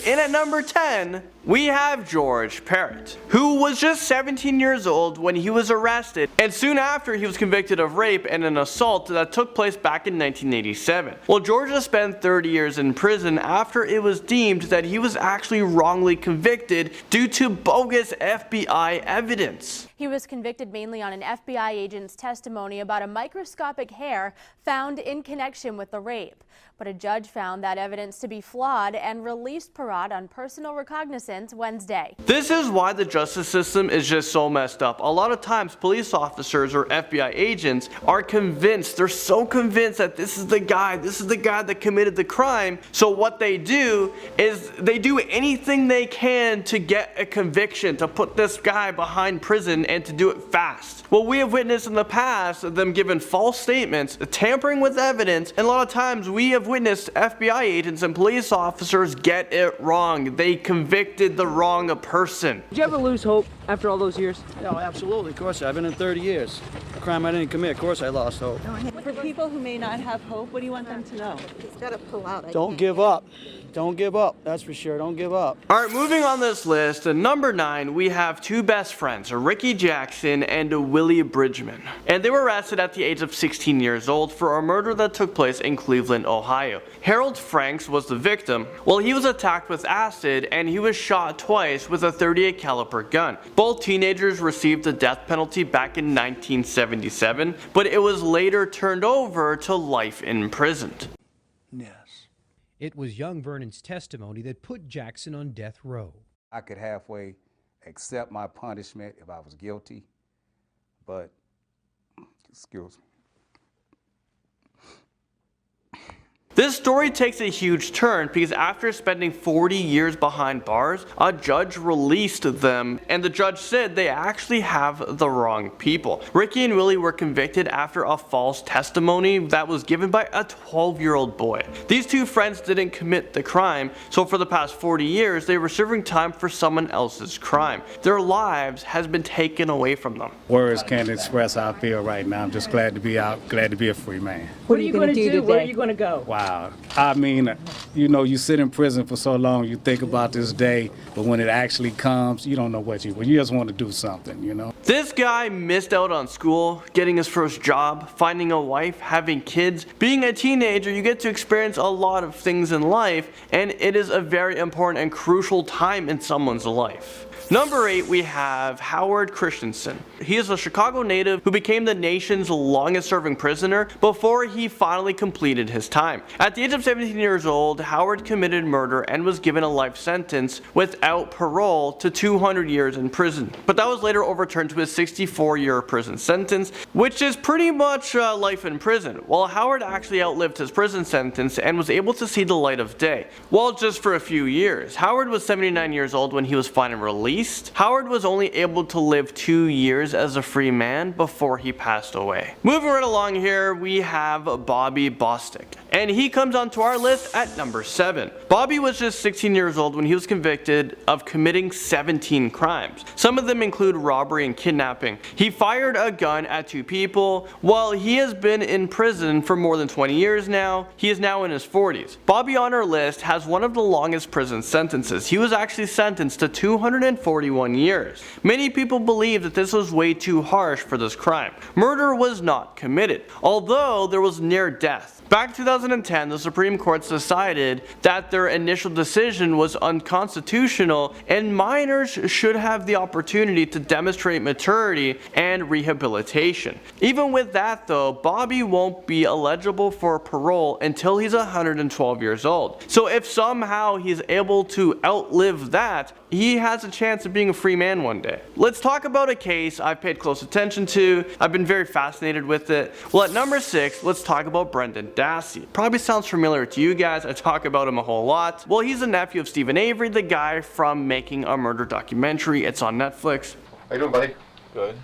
And at number 10, we have George Parrott, who was just 17 years old when he was arrested, and soon after he was convicted of rape and an assault that took place back in 1987. Well, George has spent 30 years in prison after it was deemed that he was actually wrongly convicted due to bogus FBI evidence. He was convicted mainly on an FBI agent's testimony about a microscopic hair found in connection with the rape. But a judge found that evidence to be flawed and released Parrott on personal recognizance Wednesday. This is why the justice system is just so messed up. A lot of times police officers or FBI agents are convinced, they're so convinced that this is the guy that committed the crime. So what they do is they do anything they can to get a conviction, to put this guy behind prison and to do it fast. Well, we have witnessed in the past them giving false statements, tampering with evidence, and a lot of times we have witnessed FBI agents and police officers get it wrong. They convicted the wrong person. Did you ever lose hope after all those years? No, absolutely, of course. I've been in 30 years. A crime I didn't commit, of course I lost hope. For people who may not have hope, what do you want them to know? It's got to pull out. Don't give up. Don't give up, that's for sure. Don't give up. Alright, moving on this list, at number 9, we have two best friends, Ricky Jackson and Willie Bridgman. And they were arrested at the age of 16 years old for a murder that took place in Cleveland, Ohio. Harold Franks was the victim. Well, he was attacked with acid and he was shot twice with a .38 caliber gun. Both teenagers received the death penalty back in 1977, but it was later turned over to life imprisoned. Yes. It was young Vernon's testimony that put Jackson on death row. I could halfway accept my punishment if I was guilty, but, excuse me. This story takes a huge turn because after spending 40 years behind bars, a judge released them, and the judge said they actually have the wrong people. Ricky and Willie were convicted after a false testimony that was given by a 12-year-old boy. These two friends didn't commit the crime, so for the past 40 years they were serving time for someone else's crime. Their lives has been taken away from them. Words can't express how I feel right now. I'm just glad to be out, glad to be a free man. What are you going to do? Where are you going to go? Wow. I mean, you know, you sit in prison for so long, you think about this day, but when it actually comes, you don't know what you just want to do something, you know? This guy missed out on school, getting his first job, finding a wife, having kids. Being a teenager, you get to experience a lot of things in life, and it is a very important and crucial time in someone's life. Number 8, we have Howard Christensen. He is a Chicago native who became the nation's longest serving prisoner before he finally completed his time. At the age of 17 years old, Howard committed murder and was given a life sentence without parole to 200 years in prison. But that was later overturned to a 64-year prison sentence, which is pretty much life in prison. While Howard actually outlived his prison sentence and was able to see the light of day. Well, just for a few years. Howard was 79 years old when he was finally released. Howard was only able to live 2 years as a free man before he passed away. Moving right along here, we have Bobby Bostic, and he comes onto our list at number 7. Bobby was just 16 years old when he was convicted of committing 17 crimes. Some of them include robbery and kidnapping. He fired a gun at 2 people. While he has been in prison for more than 20 years now, he is now in his 40s. Bobby on our list has one of the longest prison sentences. He was actually sentenced to 241 years. Many people believe that this was way too harsh for this crime. Murder was not committed, although there was near death. Back in 2010, the Supreme Court decided that their initial decision was unconstitutional and minors should have the opportunity to demonstrate maturity and rehabilitation. Even with that though, Bobby won't be eligible for parole until he's 112 years old. So if somehow he's able to outlive that, he has a chance of being a free man one day. Let's talk about a case I've paid close attention to. I've been very fascinated with it. Well, at number 6, let's talk about Brendan Dassey. Probably sounds familiar to you guys. I talk about him a whole lot. Well, he's a nephew of Stephen Avery, the guy from Making a Murder documentary. It's on Netflix. How you doing, buddy? Good.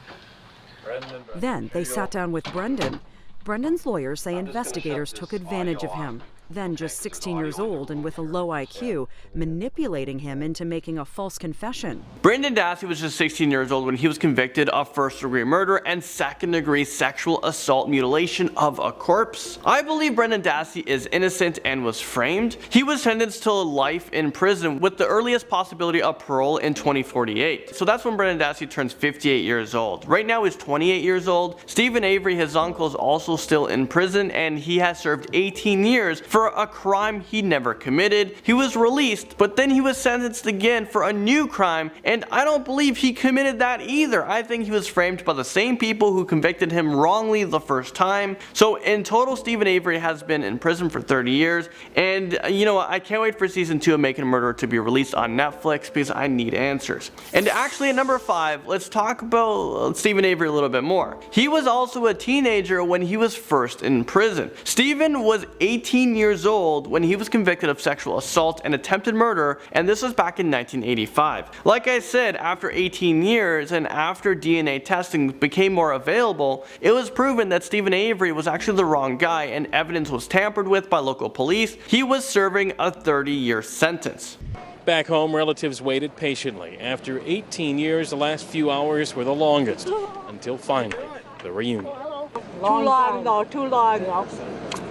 Then they sat down with Brendan. Brendan's lawyers say investigators took advantage of him. then just 16 years old and with a low IQ, manipulating him into making a false confession. Brendan Dassey was just 16 years old when he was convicted of first-degree murder and second-degree sexual assault mutilation of a corpse. I believe Brendan Dassey is innocent and was framed. He was sentenced to life in prison with the earliest possibility of parole in 2048. So that's when Brendan Dassey turns 58 years old. Right now he's 28 years old. Stephen Avery, his uncle, is also still in prison, and he has served 18 years for a crime he never committed. He was released, but then he was sentenced again for a new crime, and I don't believe he committed that either. I think he was framed by the same people who convicted him wrongly the first time. So in total, Stephen Avery has been in prison for 30 years, and you know what, I can't wait for season 2 of Making a Murderer to be released on Netflix because I need answers. And actually at number 5, let's talk about Stephen Avery a little bit more. He was also a teenager when he was first in prison. Stephen was 18 years old when he was convicted of sexual assault and attempted murder, and this was back in 1985. Like I said, after 18 years and after DNA testing became more available, it was proven that Stephen Avery was actually the wrong guy and evidence was tampered with by local police. He was serving a 30-year sentence. Back home, relatives waited patiently. After 18 years, the last few hours were the longest, until finally, the reunion. Too long, though, too long.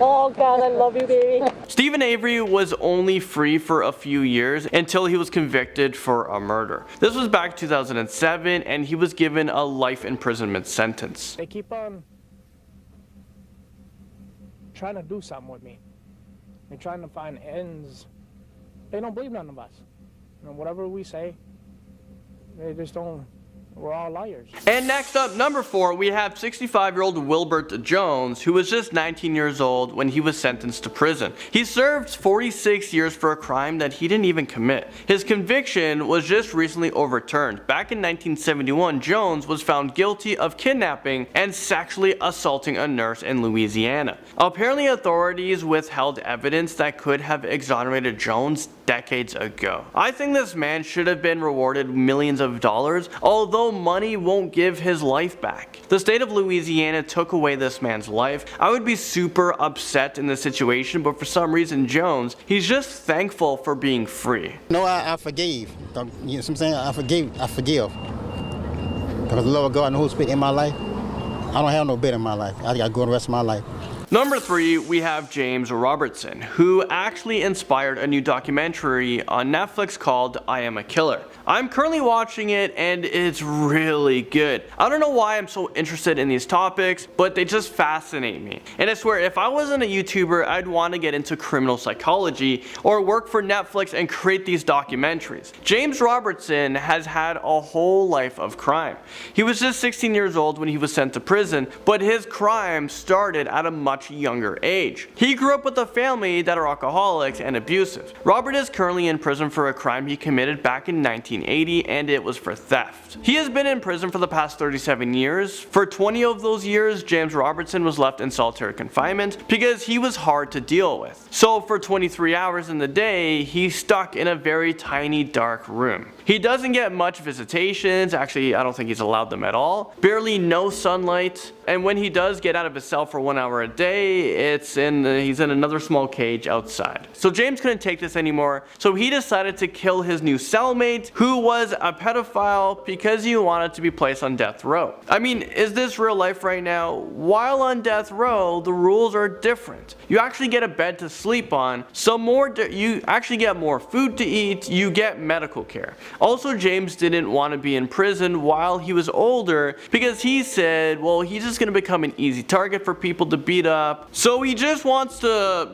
Oh, God, I love you, baby. Stephen Avery was only free for a few years until he was convicted for a murder. This was back in 2007, and he was given a life imprisonment sentence. They keep on trying to do something with me. They're trying to find ends. They don't believe none of us. You know, whatever we say, they just don't. We're all liars. And next up, number 4, we have 65-year-old Wilbert Jones, who was just 19 years old when he was sentenced to prison. He served 46 years for a crime that he didn't even commit. His conviction was just recently overturned. Back in 1971, Jones was found guilty of kidnapping and sexually assaulting a nurse in Louisiana. Apparently, authorities withheld evidence that could have exonerated Jones decades ago. I think this man should have been rewarded millions of dollars, although money won't give his life back. The state of Louisiana took away this man's life. I would be super upset in this situation, but for some reason Jones, he's just thankful for being free. No, I forgave. You know what I'm saying? I forgive. Because the love of God knows who's been in my life. I don't have no bit in my life. I gotta go the rest of my life. Number 3, we have James Robertson, who actually inspired a new documentary on Netflix called I Am a Killer. I'm currently watching it and it's really good. I don't know why I'm so interested in these topics, but they just fascinate me. And I swear, if I wasn't a YouTuber, I'd want to get into criminal psychology or work for Netflix and create these documentaries. James Robertson has had a whole life of crime. He was just 16 years old when he was sent to prison, but his crime started at a much younger age. He grew up with a family that are alcoholics and abusive. Robert is currently in prison for a crime he committed back in 1980, and it was for theft. He has been in prison for the past 37 years. For 20 of those years, James Robertson was left in solitary confinement because he was hard to deal with. So for 23 hours in the day, he's stuck in a very tiny dark room. He doesn't get much visitations. Actually, I don't think he's allowed them at all. Barely no sunlight. And when he does get out of his cell for 1 hour a day, he's in another small cage outside. So James couldn't take this anymore, so he decided to kill his new cellmate, who was a pedophile, because he wanted to be placed on death row. I mean, is this real life right now? While on death row, the rules are different. You actually get a bed to sleep on, you actually get more food to eat, you get medical care. Also, James didn't want to be in prison while he was older because he said, well, he's just going to become an easy target for people to beat up. So he just wants to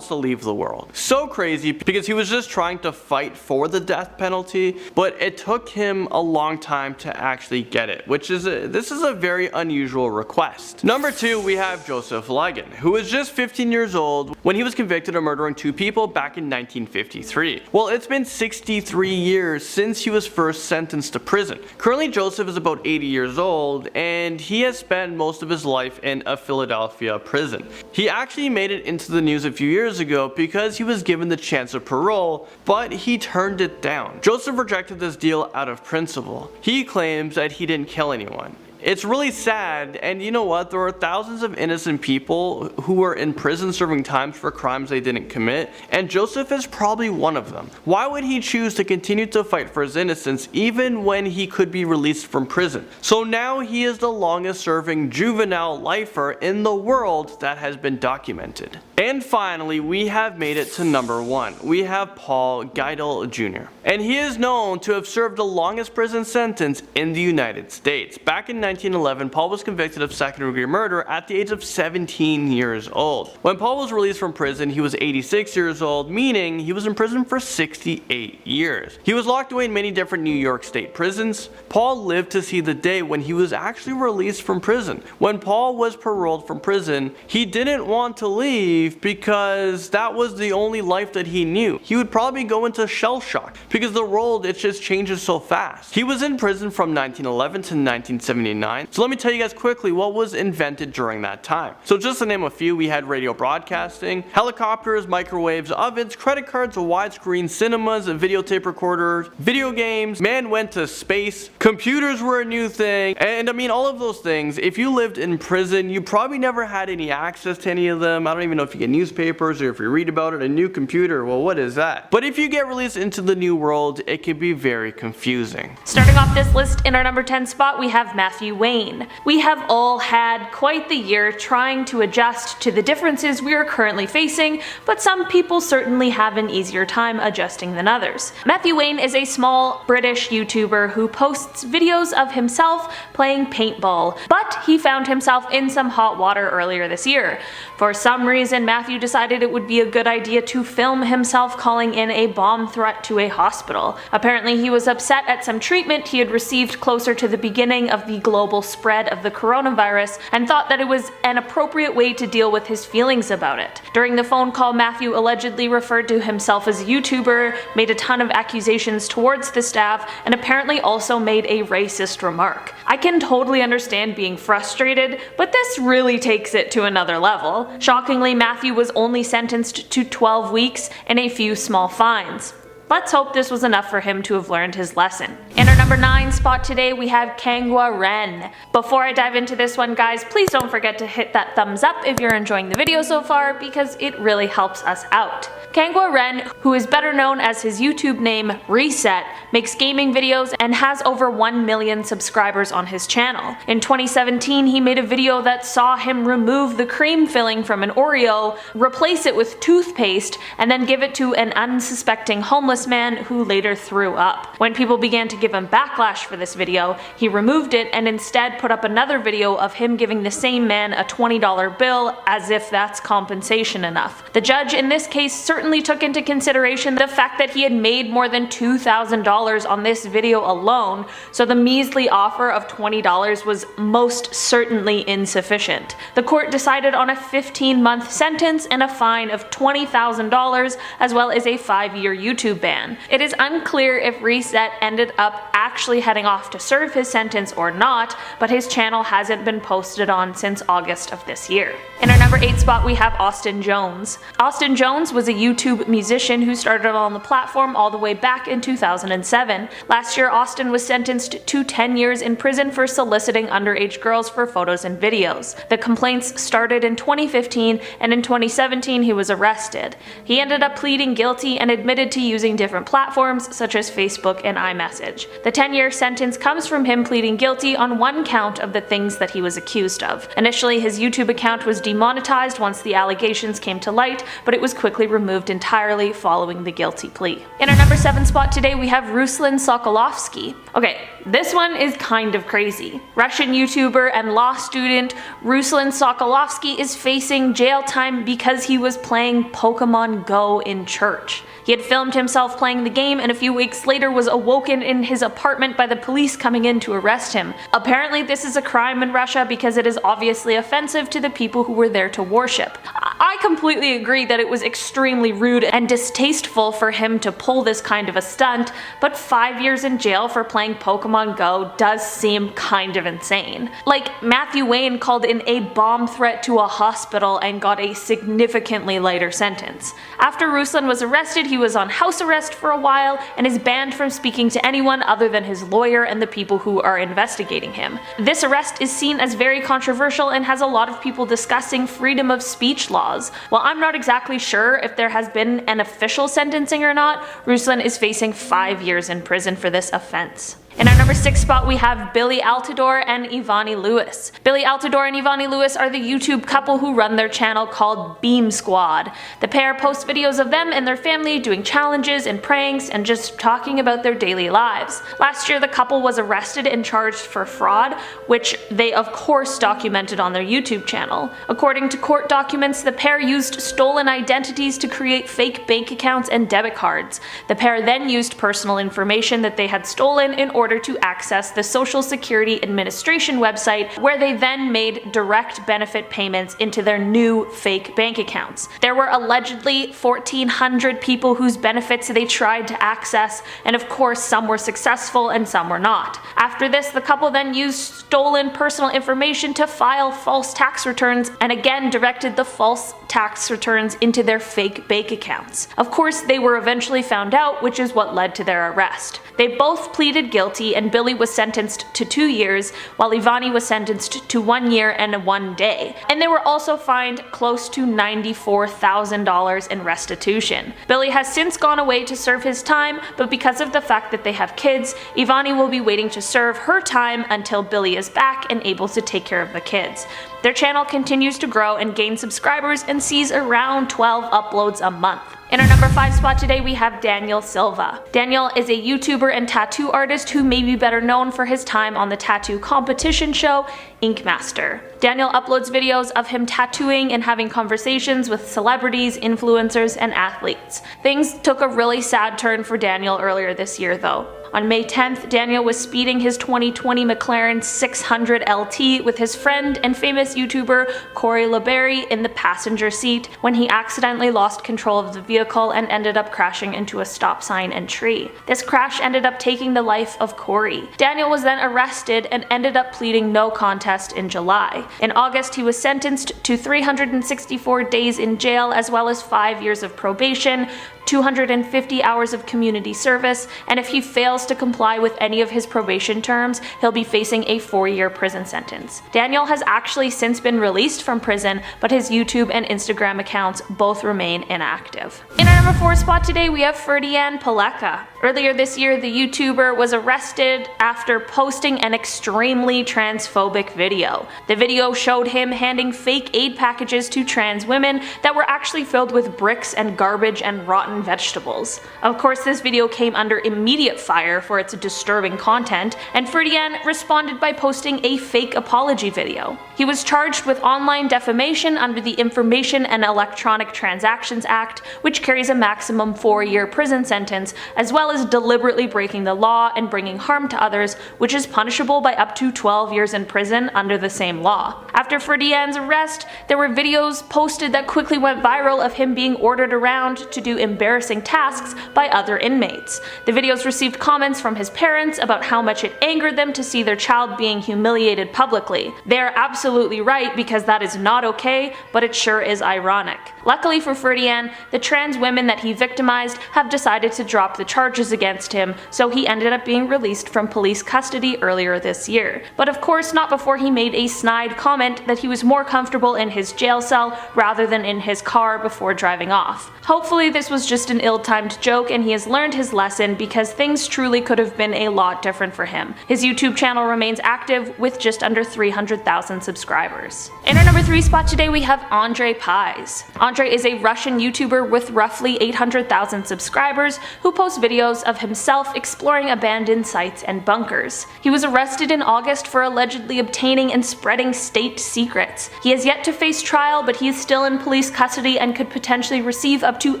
leave the world. So crazy, because he was just trying to fight for the death penalty, but it took him a long time to actually get it, this is a very unusual request. Number 2, we have Joseph Ligon, who was just 15 years old when he was convicted of murdering 2 people back in 1953. Well, it's been 63 years since he was first sentenced to prison. Currently, Joseph is about 80 years old, and he has spent most of his life in a Philadelphia prison. He actually made it into the news a few years ago because he was given the chance of parole, but he turned it down. Joseph rejected this deal out of principle. He claims that he didn't kill anyone. It's really sad, and you know what? There are thousands of innocent people who are in prison serving time for crimes they didn't commit, and Joseph is probably one of them. Why would he choose to continue to fight for his innocence even when he could be released from prison? So now he is the longest serving juvenile lifer in the world that has been documented. And finally, we have made it to number 1. We have Paul Geidel Jr. And he is known to have served the longest prison sentence in the United States. Back in 1911, Paul was convicted of second-degree murder at the age of 17 years old. When Paul was released from prison, he was 86 years old, meaning he was in prison for 68 years. He was locked away in many different New York State prisons. Paul lived to see the day when he was actually released from prison. When Paul was paroled from prison, he didn't want to leave because that was the only life that he knew. He would probably go into shell shock because the world, it just changes so fast. He was in prison from 1911 to 1979. So let me tell you guys quickly what was invented during that time. So just to name a few, we had radio broadcasting, helicopters, microwaves, ovens, credit cards, widescreen cinemas, videotape recorders, video games, man went to space, computers were a new thing, and I mean all of those things. If you lived in prison, you probably never had any access to any of them. I don't even know if you get newspapers or if you read about it. A new computer, well, what is that? But if you get released into the new world, it can be very confusing. Starting off this list in our number 10 spot, we have Matthew Wayne. We have all had quite the year trying to adjust to the differences we are currently facing, but some people certainly have an easier time adjusting than others. Matthew Wayne is a small British YouTuber who posts videos of himself playing paintball, but he found himself in some hot water earlier this year. For some reason, Matthew decided it would be a good idea to film himself calling in a bomb threat to a hospital. Apparently, he was upset at some treatment he had received closer to the beginning of the global spread of the coronavirus and thought that it was an appropriate way to deal with his feelings about it. During the phone call, Matthew allegedly referred to himself as a YouTuber, made a ton of accusations towards the staff, and apparently also made a racist remark. I can totally understand being frustrated, but this really takes it to another level. Shockingly, Matthew was only sentenced to 12 weeks and a few small fines. Let's hope this was enough for him to have learned his lesson. In our number 9 spot today, we have Kangwa Ren. Before I dive into this one, guys, please don't forget to hit that thumbs up if you're enjoying the video so far, because it really helps us out. Kangwa Ren, who is better known as his YouTube name Reset, makes gaming videos and has over 1 million subscribers on his channel. In 2017, he made a video that saw him remove the cream filling from an Oreo, replace it with toothpaste, and then give it to an unsuspecting homeless man who later threw up. When people began to give him backlash for this video, he removed it and instead put up another video of him giving the same man a $20 bill, as if that's compensation enough. The judge in this case certainly took into consideration the fact that he had made more than $2,000 on this video alone, so the measly offer of $20 was most certainly insufficient. The court decided on a 15-month sentence and a fine of $20,000, as well as a 5-year YouTube ban. It is unclear if Reset ended up actually heading off to serve his sentence or not, but his channel hasn't been posted on since August of this year. In our number 8 spot, we have Austin Jones. Austin Jones was a YouTube musician who started on the platform all the way back in 2007. Last year, Austin was sentenced to 10 years in prison for soliciting underage girls for photos and videos. The complaints started in 2015, and in 2017 he was arrested. He ended up pleading guilty and admitted to using different platforms such as Facebook and iMessage. The 10-year sentence comes from him pleading guilty on one count of the things that he was accused of. Initially, his YouTube account was demonetized once the allegations came to light, but it was quickly removed entirely following the guilty plea. In our number 7 spot today, we have Ruslan Sokolovsky. Okay, this one is kind of crazy. Russian YouTuber and law student Ruslan Sokolovsky is facing jail time because he was playing Pokemon Go in church. He had filmed himself playing the game and a few weeks later was awoken in his apartment by the police coming in to arrest him. Apparently this is a crime in Russia because it is obviously offensive to the people who were there to worship. I completely agree that it was extremely rude and distasteful for him to pull this kind of a stunt, but 5 years in jail for playing Pokemon Go does seem kind of insane. Like, Matthew Wayne called in a bomb threat to a hospital and got a significantly lighter sentence. After Ruslan was arrested, he he was on house arrest for a while and is banned from speaking to anyone other than his lawyer and the people who are investigating him. This arrest is seen as very controversial and has a lot of people discussing freedom of speech laws. While I'm not exactly sure if there has been an official sentencing or not, Ruslan is facing 5 years in prison for this offense. In our number 6 spot, we have Billy Altador and Ivani Lewis. Billy Altador and Ivani Lewis are the YouTube couple who run their channel called Beam Squad. The pair post videos of them and their family doing challenges and pranks and just talking about their daily lives. Last year, the couple was arrested and charged for fraud, which they of course documented on their YouTube channel. According to court documents, the pair used stolen identities to create fake bank accounts and debit cards. The pair then used personal information that they had stolen in order to access the Social Security Administration website, where they then made direct benefit payments into their new fake bank accounts. There were allegedly 1,400 people whose benefits they tried to access, and of course some were successful and some were not. After this, the couple then used stolen personal information to file false tax returns and again directed the false tax returns into their fake bank accounts. Of course, they were eventually found out, which is what led to their arrest. They both pleaded guilty, and Billy was sentenced to 2 years, while Ivani was sentenced to 1 year and 1 day. And they were also fined close to $94,000 in restitution. Billy has since gone away to serve his time, but because of the fact that they have kids, Ivani will be waiting to serve her time until Billy is back and able to take care of the kids. Their channel continues to grow and gain subscribers and sees around 12 uploads a month. In our number 5 spot today, we have Daniel Silva. Daniel is a YouTuber and tattoo artist who may be better known for his time on the tattoo competition show Ink Master. Daniel uploads videos of him tattooing and having conversations with celebrities, influencers, and athletes. Things took a really sad turn for Daniel earlier this year though. On May 10th, Daniel was speeding his 2020 McLaren 600 LT with his friend and famous YouTuber Corey LeBerry in the passenger seat when he accidentally lost control of the vehicle and ended up crashing into a stop sign and tree. This crash ended up taking the life of Corey. Daniel was then arrested and ended up pleading no contest in July. In August, he was sentenced to 364 days in jail as well as 5 years of probation, 250 hours of community service, and if he fails to comply with any of his probation terms, he'll be facing a 4-year prison sentence. Daniel has actually since been released from prison, but his YouTube and Instagram accounts both remain inactive. In our number 4 spot today, we have Ferdian Paleka. Earlier this year, the YouTuber was arrested after posting an extremely transphobic video. The video showed him handing fake aid packages to trans women that were actually filled with bricks and garbage and rotten vegetables. Of course, this video came under immediate fire for its disturbing content, and Ferdian responded by posting a fake apology video. He was charged with online defamation under the Information and Electronic Transactions Act, which carries a maximum 4-year prison sentence, as well as deliberately breaking the law and bringing harm to others, which is punishable by up to 12 years in prison under the same law. After Ferdian's arrest, there were videos posted that quickly went viral of him being ordered around to do embarrassing tasks by other inmates. The videos received comments from his parents about how much it angered them to see their child being humiliated publicly. They are absolutely right, because that is not okay, but it sure is ironic. Luckily for Ferdian, the trans women that he victimized have decided to drop the charges against him, so he ended up being released from police custody earlier this year. But of course not before he made a snide comment that he was more comfortable in his jail cell rather than in his car before driving off. Hopefully this was just an ill-timed joke and he has learned his lesson, because things truly could have been a lot different for him. His YouTube channel remains active with just under 300,000 subscribers. In our number 3 spot today, we have Andre Pies. Andre is a Russian YouTuber with roughly 800,000 subscribers who posts videos of himself exploring abandoned sites and bunkers. He was arrested in August for allegedly obtaining and spreading state secrets. He has yet to face trial, but he is still in police custody and could potentially receive up to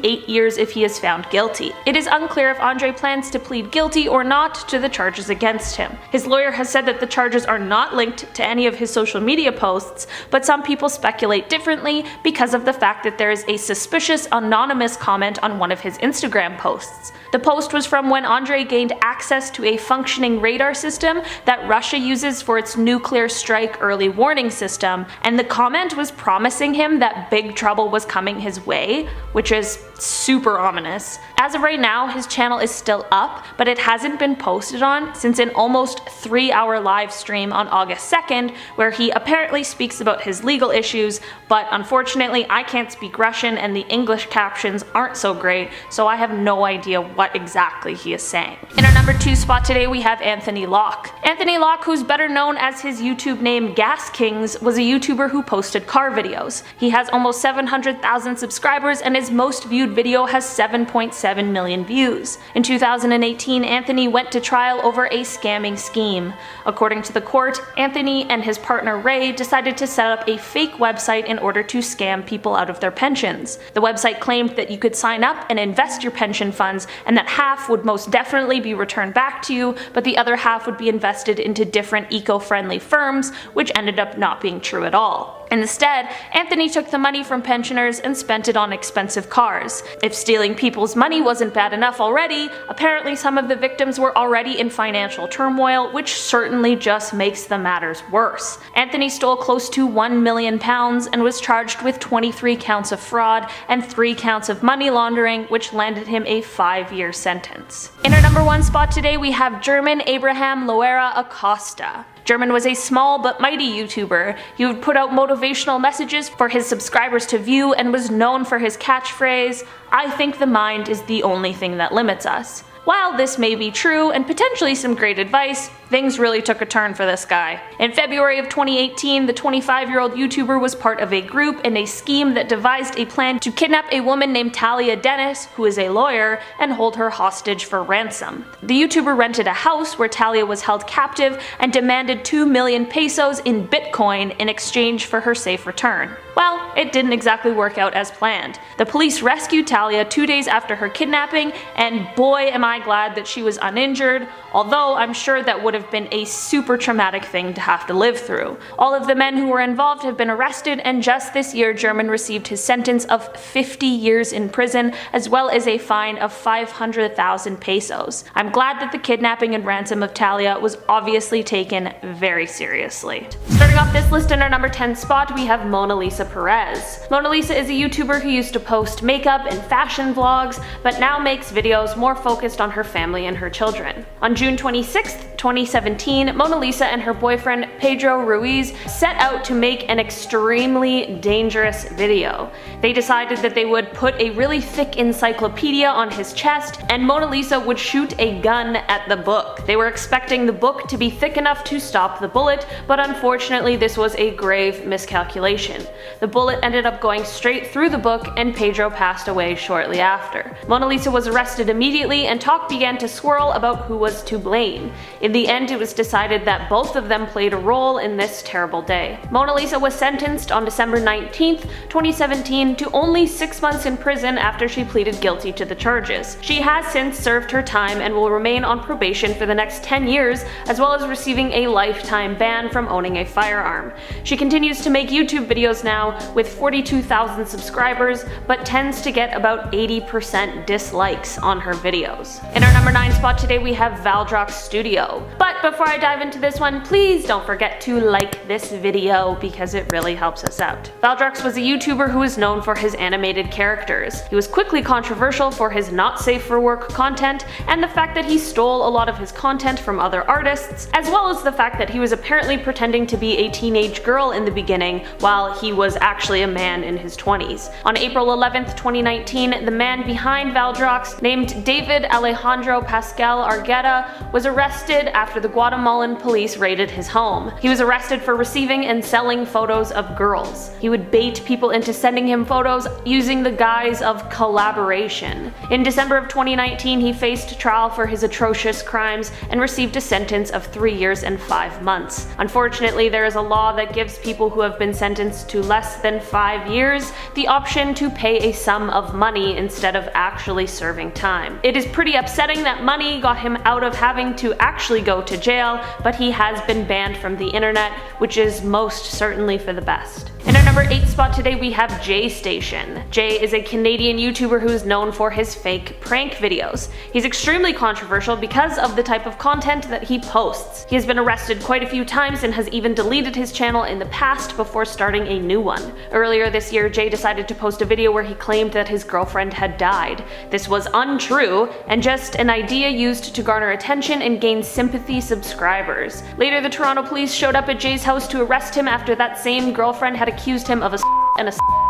8 years if he is found guilty. It is unclear if Andre plans to plead guilty or not to the charges against him. His lawyer has said that the charges are not linked to any of his social media posts, but some people speculate differently because of the fact that there is a suspicious anonymous comment on one of his Instagram posts. The post was from when Andre gained access to a functioning radar system that Russia uses for its nuclear strike early warning system, and the comment was promising him that big trouble was coming his way, which is super super ominous. As of right now, his channel is still up, but it hasn't been posted on since an almost 3-hour live stream on August 2nd, where he apparently speaks about his legal issues, but unfortunately I can't speak Russian and the English captions aren't so great, so I have no idea what exactly he is saying. In our number 2 spot today we have Anthony Locke. Anthony Locke, who's better known as his YouTube name Gas Kings, was a YouTuber who posted car videos. He has almost 700,000 subscribers and his most viewed video has 7.7 million views. In 2018, Anthony went to trial over a scamming scheme. According to the court, Anthony and his partner Ray decided to set up a fake website in order to scam people out of their pensions. The website claimed that you could sign up and invest your pension funds and that half would most definitely be returned back to you, but the other half would be invested into different eco-friendly firms, which ended up not being true at all. Instead, Anthony took the money from pensioners and spent it on expensive cars. If stealing people's money wasn't bad enough already, apparently some of the victims were already in financial turmoil, which certainly just makes the matters worse. Anthony stole close to £1 million and was charged with 23 counts of fraud and 3 counts of money laundering, which landed him a 5-year sentence. In our number 1 spot today we have German Abraham Loera Acosta. German was a small but mighty YouTuber. He would put out motivational messages for his subscribers to view and was known for his catchphrase, "I think the mind is the only thing that limits us." While this may be true and potentially some great advice, things really took a turn for this guy. In February of 2018, the 25-year-old YouTuber was part of a group in a scheme that devised a plan to kidnap a woman named Talia Dennis, who is a lawyer, and hold her hostage for ransom. The YouTuber rented a house where Talia was held captive and demanded 2 million pesos in Bitcoin in exchange for her safe return. Well, it didn't exactly work out as planned. The police rescued Talia 2 days after her kidnapping, and boy am I glad that she was uninjured, although I'm sure that would have been a super traumatic thing to have to live through. All of the men who were involved have been arrested, and just this year German received his sentence of 50 years in prison, as well as a fine of 500,000 pesos. I'm glad that the kidnapping and ransom of Talia was obviously taken very seriously. Starting off this list in our number 10 spot, we have Mona Lisa Perez. Mona Lisa is a YouTuber who used to post makeup and fashion vlogs, but now makes videos more focused on her family and her children. On June 26th, 2017, Mona Lisa and her boyfriend Pedro Ruiz set out to make an extremely dangerous video. They decided that they would put a really thick encyclopedia on his chest, and Mona Lisa would shoot a gun at the book. They were expecting the book to be thick enough to stop the bullet, but unfortunately this was a grave miscalculation. The bullet ended up going straight through the book, and Pedro passed away shortly after. Mona Lisa was arrested immediately, and talk began to swirl about who was to blame. In the end, it was decided that both of them played a role in this terrible day. Mona Lisa was sentenced on December 19th, 2017 to only 6 months in prison after she pleaded guilty to the charges. She has since served her time and will remain on probation for the next 10 years, as well as receiving a lifetime ban from owning a firearm. She continues to make YouTube videos now with 42,000 subscribers, but tends to get about 80% dislikes on her videos. In our number 9 spot today we have Valdrox Studio. But before I dive into this one, please don't forget to like this video because it really helps us out. Valdrox was a YouTuber who is known for his animated characters. He was quickly controversial for his not safe for work content and the fact that he stole a lot of his content from other artists, as well as the fact that he was apparently pretending to be a teenage girl in the beginning while he was actually a man in his 20s. On April 11th, 2019, the man behind Valdrox, named David Alejandro Pascal Argueta, was arrested after the Guatemalan police raided his home. He was arrested for receiving and selling photos of girls. He would bait people into sending him photos using the guise of collaboration. In December of 2019, he faced trial for his atrocious crimes and received a sentence of 3 years and 5 months. Unfortunately, there is a law that gives people who have been sentenced to less than 5 years the option to pay a sum of money instead of actually serving time. It is pretty upsetting that money got him out of having to actually go to jail, but he has been banned from the internet, which is most certainly for the best. In our number 8 spot today we have Jay Station. Jay is a Canadian YouTuber who is known for his fake prank videos. He's extremely controversial because of the type of content that he posts. He has been arrested quite a few times and has even deleted his channel in the past before starting a new one. Earlier this year, Jay decided to post a video where he claimed that his girlfriend had died. This was untrue and just an idea used to garner attention and gain sympathy subscribers. Later, the Toronto police showed up at Jay's house to arrest him after that same girlfriend had accused him of a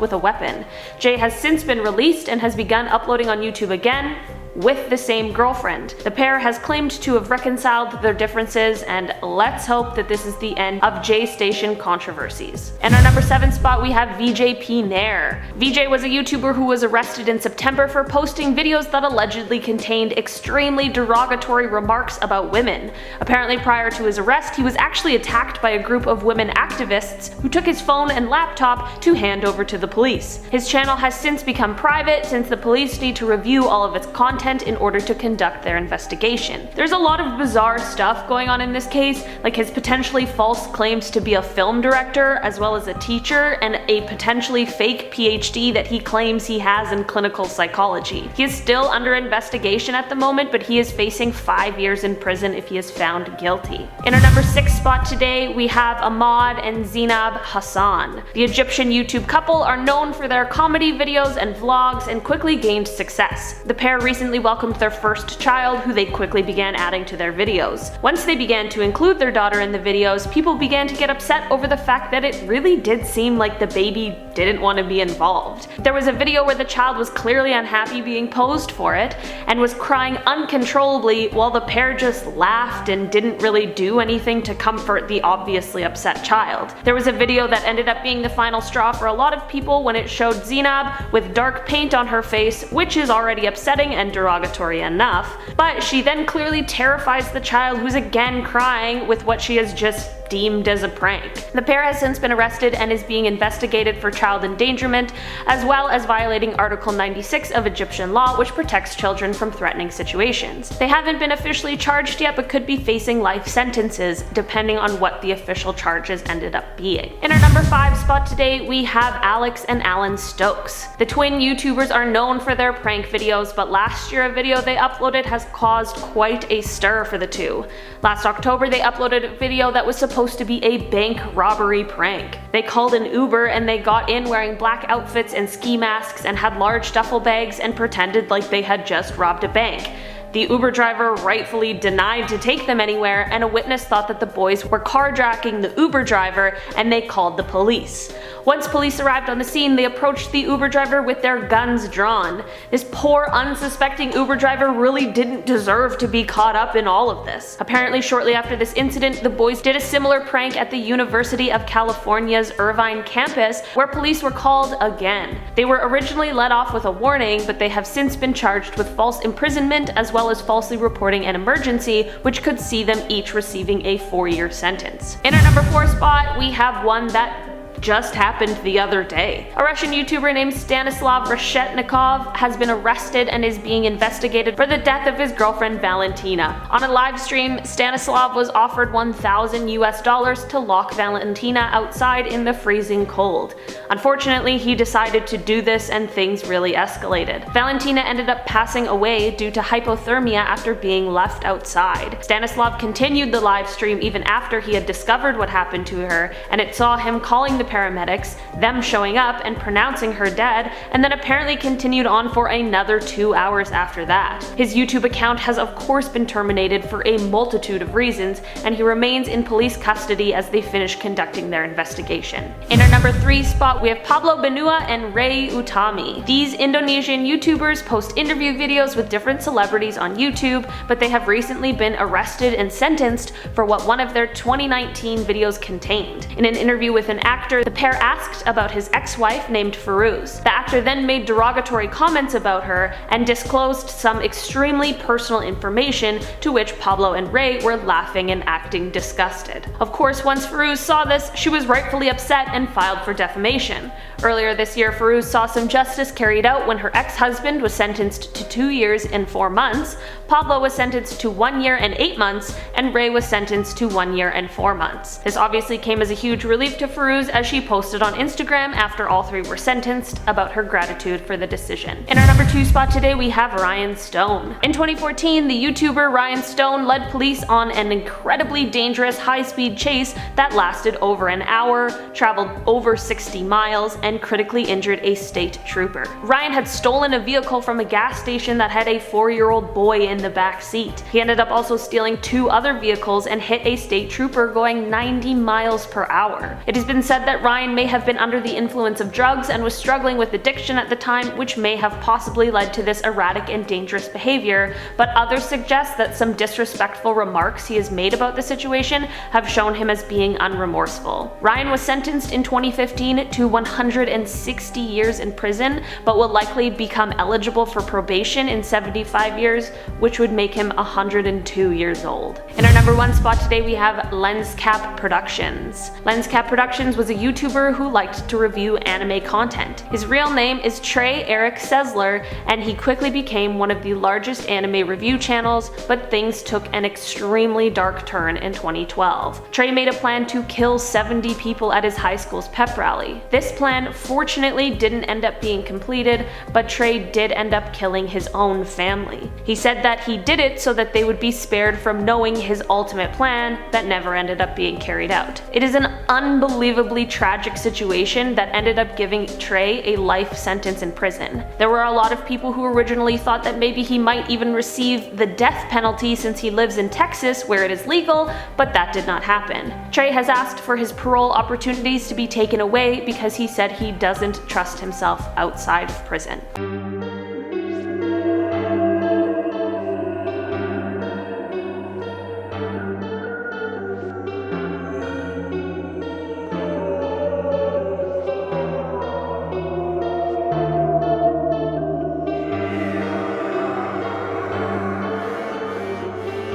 with a weapon. Jay has since been released and has begun uploading on YouTube again with the same girlfriend. The pair has claimed to have reconciled their differences, and let's hope that this is the end of Jay Station controversies. In our number 7 spot, we have VJ P. Nair. VJ was a YouTuber who was arrested in September for posting videos that allegedly contained extremely derogatory remarks about women. Apparently, prior to his arrest, he was actually attacked by a group of women activists who took his phone and laptop to hand over to the police. His channel has since become private since the police need to review all of its content in order to conduct their investigation. There's a lot of bizarre stuff going on in this case, like his potentially false claims to be a film director as well as a teacher, and a potentially fake PhD that he claims he has in clinical psychology. He is still under investigation at the moment, but he is facing 5 years in prison if he is found guilty. In our number 6 spot today, we have Ahmad and Zinab Hassan. The Egyptian YouTube couple are known for their comedy videos and vlogs and quickly gained success. The pair recently welcomed their first child, who they quickly began adding to their videos. Once they began to include their daughter in the videos, people began to get upset over the fact that it really did seem like the baby didn't want to be involved. There was a video where the child was clearly unhappy being posed for it and was crying uncontrollably while the pair just laughed and didn't really do anything to comfort the obviously upset child. There was a video that ended up being the final straw for a lot of people when it showed Zinab with dark paint on her face, which is already upsetting and derogatory enough, but she then clearly terrifies the child, who's again crying with what she has just deemed as a prank. The pair has since been arrested and is being investigated for child endangerment, as well as violating Article 96 of Egyptian law, which protects children from threatening situations. They haven't been officially charged yet, but could be facing life sentences, depending on what the official charges ended up being. In our number 5 spot today, we have Alex and Alan Stokes. The twin YouTubers are known for their prank videos, but last year a video they uploaded has caused quite a stir for the two. Last October, they uploaded a video that was supposed to be a bank robbery prank. They called an Uber and they got in wearing black outfits and ski masks and had large duffel bags and pretended like they had just robbed a bank. The Uber driver rightfully denied to take them anywhere, and a witness thought that the boys were carjacking the Uber driver, and they called the police. Once police arrived on the scene, they approached the Uber driver with their guns drawn. This poor, unsuspecting Uber driver really didn't deserve to be caught up in all of this. Apparently, shortly after this incident, the boys did a similar prank at the University of California's Irvine campus, where police were called again. They were originally let off with a warning, but they have since been charged with false imprisonment as well as falsely reporting an emergency, which could see them each receiving a 4-year sentence. In our number 4 spot, we have one that just happened the other day. A Russian YouTuber named Stanislav Reshetnikov has been arrested and is being investigated for the death of his girlfriend Valentina. On a live stream, Stanislav was offered $1,000 to lock Valentina outside in the freezing cold. Unfortunately, he decided to do this and things really escalated. Valentina ended up passing away due to hypothermia after being left outside. Stanislav continued the live stream even after he had discovered what happened to her, and it saw him calling the paramedics, them showing up and pronouncing her dead, and then apparently continued on for another 2 hours after that. His YouTube account has of course been terminated for a multitude of reasons, and he remains in police custody as they finish conducting their investigation. In our number 3 spot, we have Pablo Benua and Ray Utami. These Indonesian YouTubers post interview videos with different celebrities on YouTube, but they have recently been arrested and sentenced for what one of their 2019 videos contained. In an interview with an actor, the pair asked about his ex-wife named Firuz. The actor then made derogatory comments about her and disclosed some extremely personal information, to which Pablo and Ray were laughing and acting disgusted. Of course, once Firuz saw this, she was rightfully upset and filed for defamation. Earlier this year, Firuz saw some justice carried out when her ex-husband was sentenced to 2 years and 4 months, Pablo was sentenced to 1 year and 8 months, and Ray was sentenced to 1 year and 4 months. This obviously came as a huge relief to Firuz as she posted on Instagram after all 3 were sentenced about her gratitude for the decision. In our number 2 spot today, we have Ryan Stone. In 2014, the YouTuber Ryan Stone led police on an incredibly dangerous high-speed chase that lasted over an hour, traveled over 60 miles, and critically injured a state trooper. Ryan had stolen a vehicle from a gas station that had a 4-year-old boy in the back seat. He ended up also stealing 2 other vehicles and hit a state trooper going 90 miles per hour. It has been said that Ryan may have been under the influence of drugs and was struggling with addiction at the time, which may have possibly led to this erratic and dangerous behavior, but others suggest that some disrespectful remarks he has made about the situation have shown him as being unremorseful. Ryan was sentenced in 2015 to 160 years in prison, but will likely become eligible for probation in 75 years, which would make him 102 years old. In our number 1 spot today, we have Lenscap Productions. Lenscap Productions was a YouTuber who liked to review anime content. His real name is Trey Eric Sessler, and he quickly became one of the largest anime review channels, but things took an extremely dark turn in 2012. Trey made a plan to kill 70 people at his high school's pep rally. This plan fortunately didn't end up being completed, but Trey did end up killing his own family. He said that he did it so that they would be spared from knowing his ultimate plan that never ended up being carried out. It is an unbelievably tragic situation that ended up giving Trey a life sentence in prison. There were a lot of people who originally thought that maybe he might even receive the death penalty since he lives in Texas where it is legal, but that did not happen. Trey has asked for his parole opportunities to be taken away because he said he doesn't trust himself outside of prison.